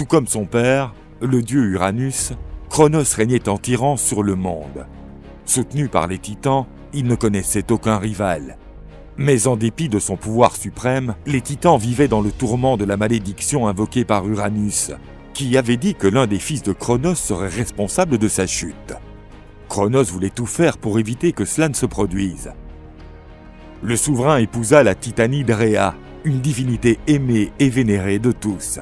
Tout comme son père, le dieu Uranus, Cronos régnait en tyran sur le monde. Soutenu par les titans, il ne connaissait aucun rival. Mais en dépit de son pouvoir suprême, les titans vivaient dans le tourment de la malédiction invoquée par Uranus, qui avait dit que l'un des fils de Cronos serait responsable de sa chute. Cronos voulait tout faire pour éviter que cela ne se produise. Le souverain épousa la titanide Rhéa, une divinité aimée et vénérée de tous.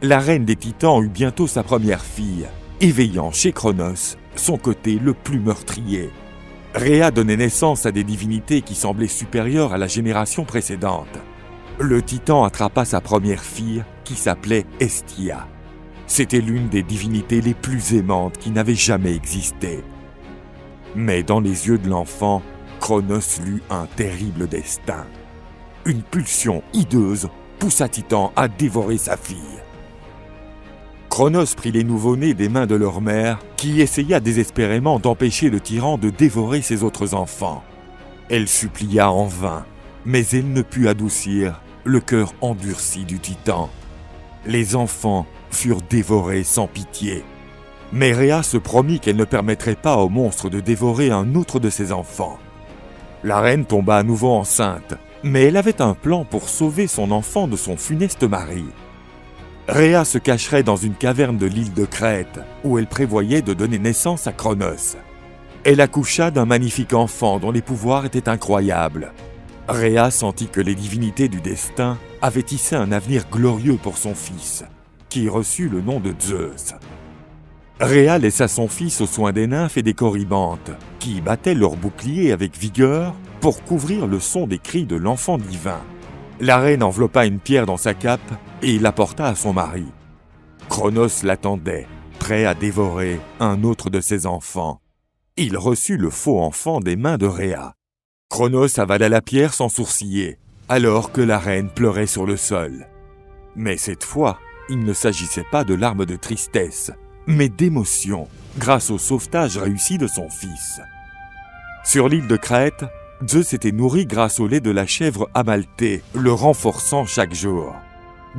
La reine des titans eut bientôt sa première fille, éveillant chez Cronos son côté le plus meurtrier. Rhéa donnait naissance à des divinités qui semblaient supérieures à la génération précédente. Le titan attrapa sa première fille, qui s'appelait Hestia. C'était l'une des divinités les plus aimantes qui n'avaient jamais existé. Mais dans les yeux de l'enfant, Cronos lut un terrible destin. Une pulsion hideuse poussa Titan à dévorer sa fille. Cronos prit les nouveau-nés des mains de leur mère, qui essaya désespérément d'empêcher le tyran de dévorer ses autres enfants. Elle supplia en vain, mais elle ne put adoucir le cœur endurci du titan. Les enfants furent dévorés sans pitié. Mais Rhéa se promit qu'elle ne permettrait pas au monstre de dévorer un autre de ses enfants. La reine tomba à nouveau enceinte, mais elle avait un plan pour sauver son enfant de son funeste mari. Rhéa se cacherait dans une caverne de l'île de Crète, où elle prévoyait de donner naissance à Cronos. Elle accoucha d'un magnifique enfant dont les pouvoirs étaient incroyables. Rhéa sentit que les divinités du destin avaient tissé un avenir glorieux pour son fils, qui reçut le nom de Zeus. Rhéa laissa son fils aux soins des nymphes et des corybantes, qui battaient leurs boucliers avec vigueur pour couvrir le son des cris de l'enfant divin. La reine enveloppa une pierre dans sa cape et l'apporta à son mari. Cronos l'attendait, prêt à dévorer un autre de ses enfants. Il reçut le faux enfant des mains de Rhéa. Cronos avala la pierre sans sourciller, alors que la reine pleurait sur le sol. Mais cette fois, il ne s'agissait pas de larmes de tristesse, mais d'émotion, grâce au sauvetage réussi de son fils. Sur l'île de Crète, Zeus était nourri grâce au lait de la chèvre Amalthée, le renforçant chaque jour.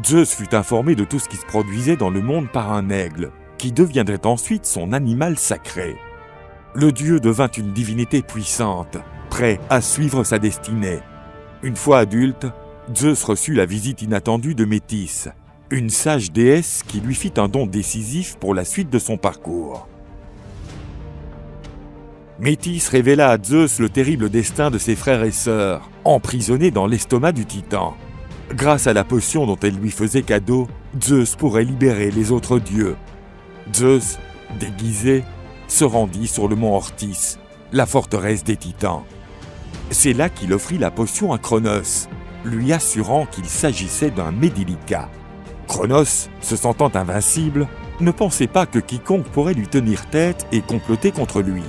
Zeus fut informé de tout ce qui se produisait dans le monde par un aigle, qui deviendrait ensuite son animal sacré. Le dieu devint une divinité puissante, prêt à suivre sa destinée. Une fois adulte, Zeus reçut la visite inattendue de Métis, une sage déesse qui lui fit un don décisif pour la suite de son parcours. Métis révéla à Zeus le terrible destin de ses frères et sœurs, emprisonnés dans l'estomac du titan. Grâce à la potion dont elle lui faisait cadeau, Zeus pourrait libérer les autres dieux. Zeus, déguisé, se rendit sur le mont Ortis, la forteresse des titans. C'est là qu'il offrit la potion à Cronos, lui assurant qu'il s'agissait d'un mets délicat. Cronos, se sentant invincible, ne pensait pas que quiconque pourrait lui tenir tête et comploter contre lui.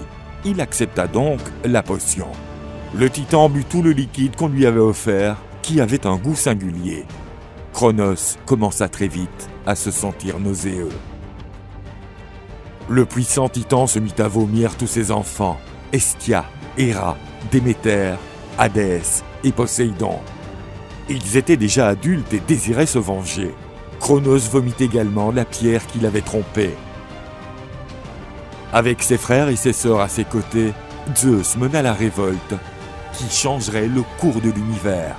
Il accepta donc la potion. Le titan but tout le liquide qu'on lui avait offert, qui avait un goût singulier. Cronos commença très vite à se sentir nauséeux. Le puissant titan se mit à vomir tous ses enfants, Hestia, Héra, Déméter, Hadès et Poséidon. Ils étaient déjà adultes et désiraient se venger. Cronos vomit également la pierre qui l'avait trompé. Avec ses frères et ses sœurs à ses côtés, Zeus mena la révolte qui changerait le cours de l'univers.